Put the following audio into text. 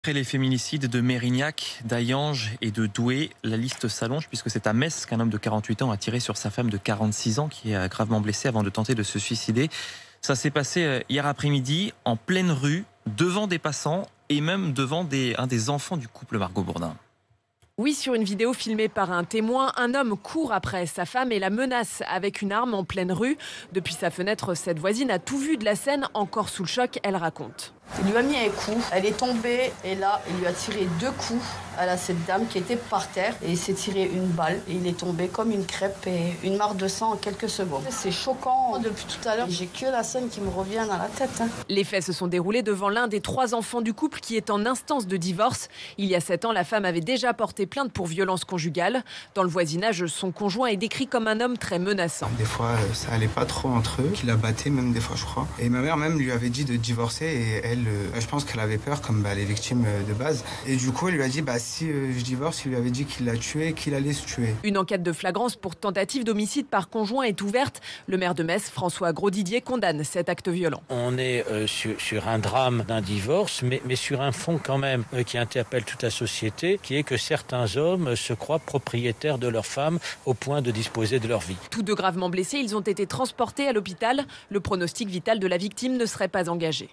Après les féminicides de Mérignac, d'Hayange et de Douai, la liste s'allonge puisque c'est à Metz qu'un homme de 48 ans a tiré sur sa femme de 46 ans qui est gravement blessée avant de tenter de se suicider. Ça s'est passé hier après-midi en pleine rue, devant des passants et même devant un des enfants du couple Margot Bourdin. Oui, sur une vidéo filmée par un témoin, un homme court après sa femme et la menace avec une arme en pleine rue. Depuis sa fenêtre, cette voisine a tout vu de la scène. Encore sous le choc, elle raconte. Il lui a mis un coup, elle est tombée et là, il lui a tiré 2 coups à cette dame qui était par terre et il s'est tiré une balle et il est tombé comme une crêpe et une mare de sang en quelques secondes. C'est choquant. Depuis tout à l'heure, j'ai que la scène qui me revient dans la tête. Les faits se sont déroulés devant l'un des 3 enfants du couple qui est en instance de divorce. Il y a 7 ans, la femme avait déjà porté plainte pour violence conjugale. Dans le voisinage, son conjoint est décrit comme un homme très menaçant. Des fois, ça allait pas trop entre eux, qu'il la battait même des fois, je crois. Et ma mère même lui avait dit de divorcer et elle, je pense qu'elle avait peur comme les victimes de base. Et du coup, elle lui a dit, si je divorce, il lui avait dit qu'il l'a tué, qu'il allait se tuer. Une enquête de flagrance pour tentative d'homicide par conjoint est ouverte. Le maire de Metz, François Grosdidier, condamne cet acte violent. On est sur un drame d'un divorce, mais sur un fond quand même qui interpelle toute la société, qui est que certains hommes se croient propriétaires de leurs femmes au point de disposer de leur vie. Tous 2 gravement blessés, ils ont été transportés à l'hôpital. Le pronostic vital de la victime ne serait pas engagé.